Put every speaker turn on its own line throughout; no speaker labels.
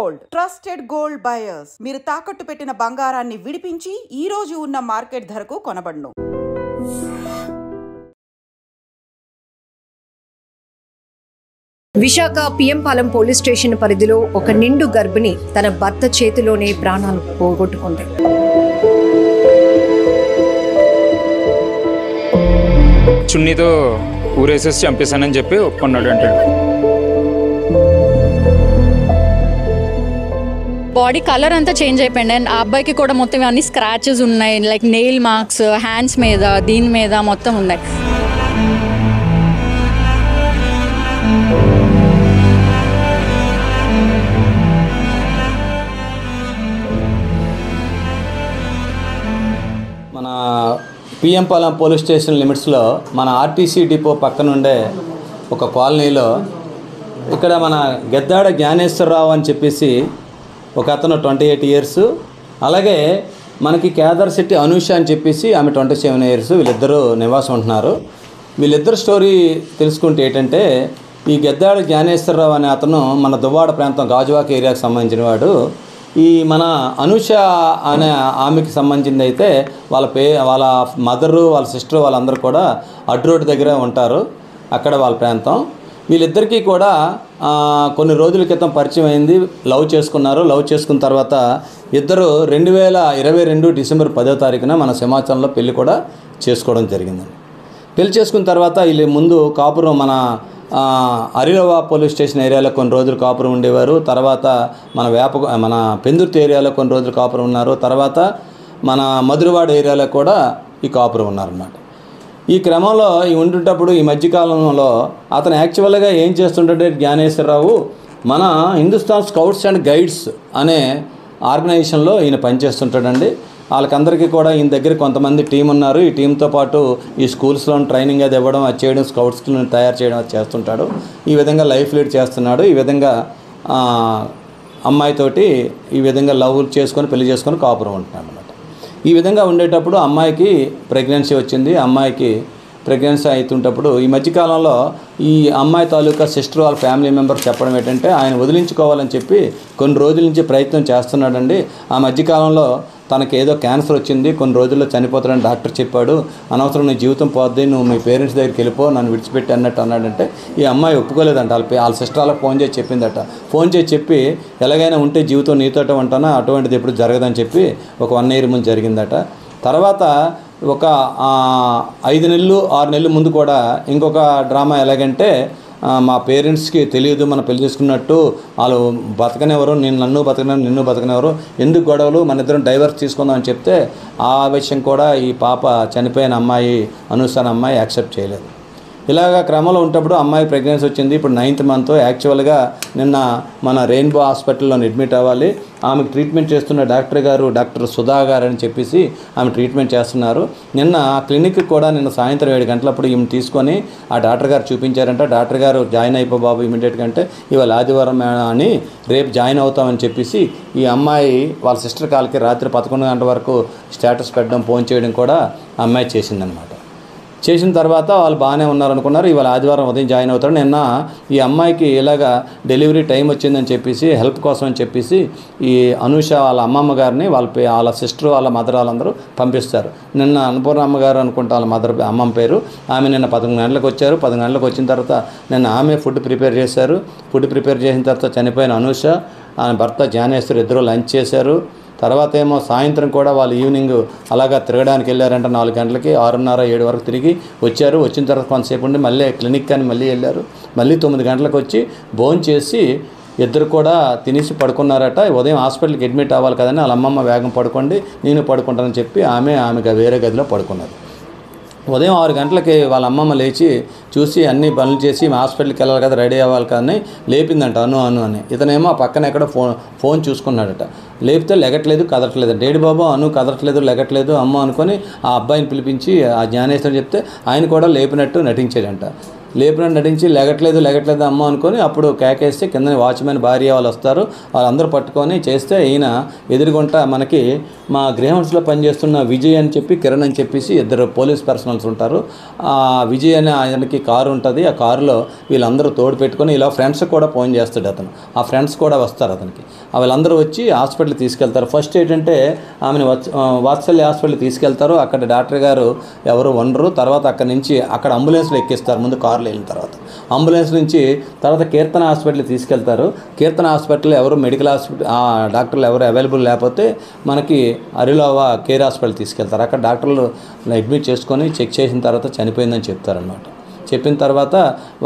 Gold, trusted gold buyers. మీరు తాకట్టు పెట్టిన బంగారాన్ని విడిపించి ఈ రోజు ఉన్న మార్కెట్ ధరకు కొనబడును.
విశాఖ పిఎంపాలెం పోలీస్ స్టేషన్ పరిధిలో ఒక నిండు గర్భిణి తన భర్త చేతిలోనే ప్రాణాలు పోగొట్టుకుంది.
చున్నీతో ఊరేసేసి చంపేశానని చెప్పి ఒప్పుకున్నాడు. అంటే
బాడీ కలర్ అంతా చేంజ్ అయిపోయింది. అండ్ ఆ అబ్బాయికి కూడా మొత్తం అన్ని స్క్రాచెస్ ఉన్నాయి, లైక్ నెయిల్ మార్క్స్ హ్యాండ్స్ మీద, దీని మీద మొత్తం ఉన్నాయి.
మన పిఎంపాలెం పోలీస్ స్టేషన్ లిమిట్స్లో మన ఆర్టీసీ డిపో పక్కనుండే ఒక కాలనీలో ఇక్కడ మన గెద్దాడ జ్ఞానేశ్వరరావు అని చెప్పేసి ఒక అతను 28 years, అలాగే మనకి కేదార్ శెట్టి అనూష అని చెప్పేసి ఆమె 27 years, వీళ్ళిద్దరూ నివాసం ఉంటున్నారు. వీళ్ళిద్దరు స్టోరీ తెలుసుకుంటే ఏంటంటే, ఈ గెద్దాడ జ్ఞానేశ్వరరావు అనే అతను మన దువ్వాడ ప్రాంతం గాజువాక ఏరియాకి సంబంధించిన వాడు. ఈ మన అనూష అనే ఆమెకి సంబంధించింది అయితే వాళ్ళ మదరు, వాళ్ళ సిస్టర్, వాళ్ళందరూ కూడా అడ్డు రోడ్డు దగ్గర ఉంటారు. అక్కడ వాళ్ళ ప్రాంతం. వీళ్ళిద్దరికీ కూడా కొన్ని రోజుల క్రితం పరిచయం అయింది, లవ్ చేసుకున్నారు. లవ్ చేసుకున్న తర్వాత ఇద్దరు 2022 December 10వ మన సింహాచలంలో పెళ్లి కూడా చేసుకోవడం జరిగిందండి. పెళ్లి చేసుకున్న తర్వాత వీళ్ళు ముందు కాపురం మన అరిలవ పోలీస్ స్టేషన్ ఏరియాలో కొన్ని రోజులు కాపురం ఉండేవారు. తర్వాత మన పెందుర్తి ఏరియాలో కొన్ని రోజులు కాపురం ఉన్నారు. తర్వాత మన మధురవాడ ఏరియాలో కూడా ఈ కాపురం ఉన్నారన్నమాట. ఈ క్రమంలో ఉంటుంటప్పుడు ఈ మధ్యకాలంలో అతను యాక్చువల్గా ఏం చేస్తుంటే జ్ఞానేశ్వరరావు మన హిందుస్థాన్ స్కౌట్స్ అండ్ గైడ్స్ అనే ఆర్గనైజేషన్లో ఈయన పనిచేస్తుంటాడండి. వాళ్ళకందరికీ కూడా ఈయన దగ్గర కొంతమంది టీం ఉన్నారు. ఈ టీంతో పాటు ఈ స్కూల్స్లో ట్రైనింగ్ అది ఇవ్వడం, అది చేయడం, స్కౌట్స్ని తయారు చేయడం అది చేస్తుంటాడు. ఈ విధంగా లైఫ్ లీడ్ చేస్తున్నాడు. ఈ విధంగా అమ్మాయితోటి ఈ విధంగా లవ్ చేసుకొని పెళ్లి చేసుకొని కాపురం ఉంటున్నాడు అనమాట. ఈ విధంగా ఉండేటప్పుడు అమ్మాయికి ప్రెగ్నెన్సీ వచ్చింది. అమ్మాయికి ప్రెగ్నెన్సీ అవుతుంటప్పుడు ఈ మధ్యకాలంలో ఈ అమ్మాయి తాలూకా సిస్టర్ వాళ్ళ ఫ్యామిలీ మెంబర్స్ చెప్పడం ఏంటంటే, ఆయన వదిలించుకోవాలని చెప్పి కొన్ని రోజుల నుంచి ప్రయత్నం చేస్తున్నాడండి. ఆ మధ్యకాలంలో తనకి ఏదో క్యాన్సర్ వచ్చింది, కొన్ని రోజుల్లో చనిపోతాడని డాక్టర్ చెప్పాడు. అనవసరం నీ జీవితం పోద్ది, నువ్వు మీ పేరెంట్స్ దగ్గరికి వెళ్ళిపో, నన్ను విడిచిపెట్టి అన్నట్టు అన్నాడంటే ఈ అమ్మాయి ఒప్పుకోలేదంట. వాళ్ళ సిస్టర్ వాళ్ళకి ఫోన్ చేసి చెప్పిందట. ఫోన్ చేసి చెప్పి ఎలాగైనా ఉంటే జీవితం నీతోటే ఉంటానా, అటువంటిది ఎప్పుడు జరగదని చెప్పి ఒక 1 year ముందు జరిగిందట. తర్వాత ఒక 5 నెలలు 6 నెలలు ముందు కూడా ఇంకొక డ్రామా ఎలాగంటే, మా పేరెంట్స్కి తెలియదు మనం పెళ్లి చేసుకున్నట్టు, వాళ్ళు బతకనేవారు, నన్ను బతకనేవారు, నిన్ను బతకనేవారు, ఎందుకు గొడవలు, మన ఇద్దరం డైవర్స్ తీసుకుందామని చెప్తే ఆ విషయం కూడా ఈ పాప చనిపోయిన అమ్మాయి అనూష అమ్మాయి యాక్సెప్ట్ చేయలేదు. ఇలాగ క్రమంలో ఉన్నప్పుడు అమ్మాయి ప్రెగ్నెన్సీ వచ్చింది. ఇప్పుడు 9th month. యాక్చువల్గా నిన్న మన రెయిన్బో హాస్పిటల్లో అడ్మిట్ అవ్వాలి. ఆమెకు ట్రీట్మెంట్ చేస్తున్న డాక్టర్ సుధా గారు అని చెప్పేసి ఆమె ట్రీట్మెంట్ చేస్తున్నారు. నిన్న క్లినిక్ కూడా నిన్న సాయంత్రం 7 గంటలప్పుడు ఈమె తీసుకొని ఆ డాక్టర్ గారు చూపించారంట. డాక్టర్ గారు జాయిన్ అయిపో బాబు ఇమీడియట్గా అంటే, ఇవాళ ఆదివారం అని రేపు జాయిన్ అవుతామని చెప్పేసి ఈ అమ్మాయి వాళ్ళ సిస్టర్ కాల్కి రాత్రి 11 గంటల వరకు స్టేటస్ పెట్టడం, ఫోన్ చేయడం కూడా ఆ అమ్మాయి చేసిందనమాట. చేసిన తర్వాత వాళ్ళు బాగానే ఉన్నారనుకున్నారు. ఇవాళ ఆదివారం ఉదయం జాయిన్ అవుతారు. నిన్న ఈ అమ్మాయికి ఇలాగా డెలివరీ టైం వచ్చిందని చెప్పేసి హెల్ప్ కోసం అని చెప్పేసి ఈ అనూష వాళ్ళ అమ్మమ్మ గారిని వాళ్ళ సిస్టర్ వాళ్ళ మదర్ వాళ్ళందరూ పంపిస్తారు. నిన్న అన్నపూర్ణ అమ్మగారు అనుకుంటా వాళ్ళ అమ్మమ్మ పేరు. ఆమె నిన్న 11 గంటలకు వచ్చారు. 10 గంటలకు వచ్చిన తర్వాత నిన్న ఆమె ఫుడ్ ప్రిపేర్ చేశారు. ఫుడ్ ప్రిపేర్ చేసిన తర్వాత చనిపోయిన అనూష ఆమె భర్త జ్ఞానేశ్వర్ ఇద్దరు లంచ్ చేశారు. తర్వాత ఏమో సాయంత్రం కూడా వాళ్ళు ఈవినింగ్ అలాగా తిరగడానికి వెళ్ళారంట. 4 గంటలకి 6:30 7 వరకు తిరిగి వచ్చారు. వచ్చిన తర్వాత కొంతసేపు ఉండి మళ్ళీ క్లినిక్ అని మళ్ళీ వెళ్ళారు. మళ్ళీ 9 గంటలకు వచ్చి భోజనం చేసి ఇద్దరు కూడా తినేసి పడుకున్నారట. ఉదయం హాస్పిటల్కి అడ్మిట్ అవ్వాలి కదని వాళ్ళ అమ్మమ్మ వేగం పడుకోండి, నేను పడుకుంటానని చెప్పి ఆమె వేరే గదిలో పడుకున్నారు. ఉదయం 6 గంటలకి వాళ్ళ అమ్మమ్మ లేచి చూసి అన్ని పనులు చేసి హాస్పిటల్కి వెళ్ళాలి కదా, రెడీ అవ్వాలి కానీ లేపిందంట అను అని. ఇతనేమో పక్కన ఎక్కడో ఫోన్ చూసుకున్నాడట. లేపితే లెగట్లేదు, కదలట్లేదు. డేడి బాబు అను కదలట్లేదు, లెగట్లేదు అమ్మ అనుకొని ఆ అబ్బాయిని పిలిపించి ఆ జ్ఞానేశ్వరం చెప్తే ఆయన కూడా లేపినట్టు నటించాడంట. లేపినట్టు నటించి లెగట్లేదు అమ్మ అనుకొని అప్పుడు కేకేస్తే కింద వాచ్మెన్ భార్య వాళ్ళు వస్తారు, వాళ్ళందరూ పట్టుకొని చేస్తే ఈయన ఎదురుగుంట మనకి మా గ్రేహౌన్స్లో పనిచేస్తున్న విజయ్ అని చెప్పి కిరణ్ అని చెప్పేసి ఇద్దరు పోలీస్ పర్సనల్స్ ఉంటారు. ఆ విజయ్ అనే ఆయనకి కారు ఉంటుంది. ఆ కారులో వీళ్ళందరూ తోడు పెట్టుకొని ఇలా ఫ్రెండ్స్ కూడా ఫోన్ చేస్తాడు అతను. ఆ ఫ్రెండ్స్ కూడా వస్తారు అతనికి. వీళ్ళందరూ వచ్చి హాస్పిటల్కి తీసుకెళ్తారు. ఫస్ట్ ఏంటంటే ఆమెను వాత్సల్య హాస్పిటల్కి తీసుకెళ్తారు. అక్కడ డాక్టర్ గారు ఎవరు ఉండరు. తర్వాత అక్కడ అంబులెన్స్లో ఎక్కిస్తారు. ముందు కారులో వెళ్ళిన తర్వాత అంబులెన్స్ నుంచి తర్వాత కీర్తన హాస్పిటల్కి తీసుకెళ్తారు. కీర్తన హాస్పిటల్ ఎవరు మెడికల్ డాక్టర్లు ఎవరు అవైలబుల్ లేకపోతే మనకి అరిలోవా కేర్ హాస్పిటల్ తీసుకెళ్తారు. అక్కడ డాక్టర్లు అడ్మిట్ చేసుకొని చెక్ చేసిన తర్వాత చనిపోయిందని చెప్తారనమాట. చెప్పిన తర్వాత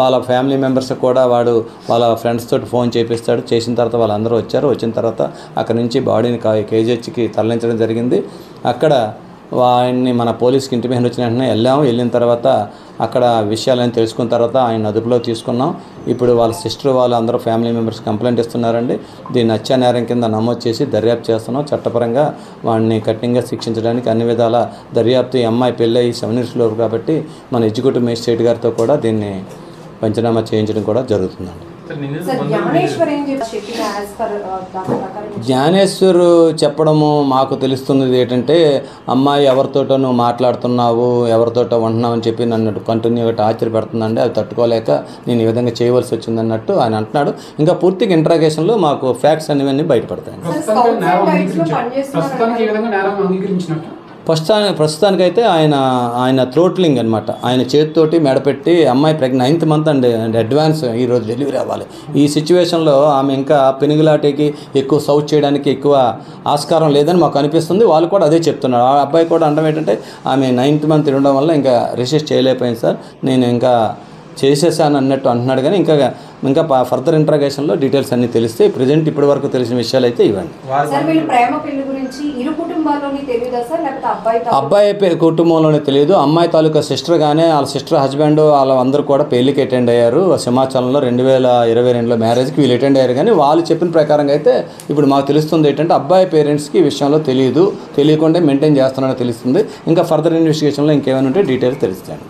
వాళ్ళ ఫ్యామిలీ మెంబర్స్ కూడా వాళ్ళ ఫ్రెండ్స్ తోటి ఫోన్ చేపిస్తాడు. చేసిన తర్వాత వాళ్ళందరూ వచ్చారు. వచ్చిన తర్వాత అక్కడి నుంచి బాడీని కేజీహెచ్కి తరలించడం జరిగింది. అక్కడ ఆయన్ని మన పోలీస్కి ఇంటిమేషన్ వచ్చిన వెంటనే వెళ్ళిన తర్వాత అక్కడ విషయాలని తెలుసుకున్న తర్వాత ఆయన అదుపులో తీసుకున్నాం. ఇప్పుడు వాళ్ళ సిస్టర్ వాళ్ళందరూ ఫ్యామిలీ మెంబర్స్ కంప్లైంట్ ఇస్తున్నారండి. దీన్ని హత్యా నేరం కింద నమోదు చేసి దర్యాప్తు చేస్తున్నాం. చట్టపరంగా వాడిని కఠినంగా శిక్షించడానికి అన్ని విధాల దర్యాప్తు. ఈ అమ్మాయి పెళ్ళి 7 yearsలో కాబట్టి మన ఎగ్జిక్యూటివ్ మేజిస్ట్రేట్ గారితో కూడా దీన్ని పంచనామా చేయించడం కూడా జరుగుతుందండి. జ్ఞానేశ్వర్ చెప్పడము మాకు తెలుస్తున్నది ఏంటంటే అమ్మాయి ఎవరితోటో నువ్వు మాట్లాడుతున్నావు, ఎవరితోటో ఉంటున్నావు అని చెప్పి నన్ను కంటిన్యూగా టార్చర్ పెడుతుందండి. అది తట్టుకోలేక నేను ఈ విధంగా చేయవలసి వచ్చిందన్నట్టు ఆయన అంటున్నాడు. ఇంకా పూర్తిగా ఇంట్రాగేషన్లో మాకు ఫ్యాక్ట్స్ అనేవన్నీ బయటపడతాయి. ప్రస్తుతానికైతే ఆయన థ్రోట్లింగ్ అనమాట. ఆయన చేతితోటి మెడపెట్టి అమ్మాయి 9th month అండి, అడ్వాన్స్ ఈరోజు డెలివరీ అవ్వాలి. ఈ సిచ్యువేషన్లో ఆమె ఇంకా పెనుగులాటికి ఎక్కువ సౌత్ చేయడానికి ఎక్కువ ఆస్కారం లేదని మాకు అనిపిస్తుంది. వాళ్ళు కూడా అదే చెప్తున్నారు. ఆ అబ్బాయి కూడా అనడం ఏంటంటే ఆమె 9th month ఉండడం వల్ల ఇంకా రెసిస్ట్ చేయలేకపోయింది సార్, నేను ఇంకా చేసేసాను అన్నట్టు అంటున్నాడు. కానీ ఇంకా ఫర్దర్ ఇంట్రాగేషన్లో డీటెయిల్స్ అన్నీ తెలిస్తే ప్రజెంట్ ఇప్పటి వరకు తెలిసిన విషయాలు అయితే ఇవ్వండి. అబ్బాయి కుటుంబంలోనే తెలియదు. అమ్మాయి తాలూకా సిస్టర్ కానీ వాళ్ళ సిస్టర్ హస్బెండ్ వాళ్ళందరూ కూడా పెళ్లికి అటెండ్ అయ్యారు. సింహాచలంలో 2022లో మ్యారేజ్కి వీళ్ళు అటెండ్ అయ్యారు. కానీ వాళ్ళు చెప్పిన ప్రకారంగా అయితే ఇప్పుడు మాకు తెలుస్తుంది ఏంటంటే అబ్బాయి పేరెంట్స్కి ఈ విషయంలో తెలియకుండా మెయింటైన్ చేస్తున్నారని తెలుస్తుంది. ఇంకా ఫర్దర్ ఇన్వెస్టిగేషన్లో ఇంకేమైనా ఉంటే డీటెయిల్స్ తెలుస్తాయండి.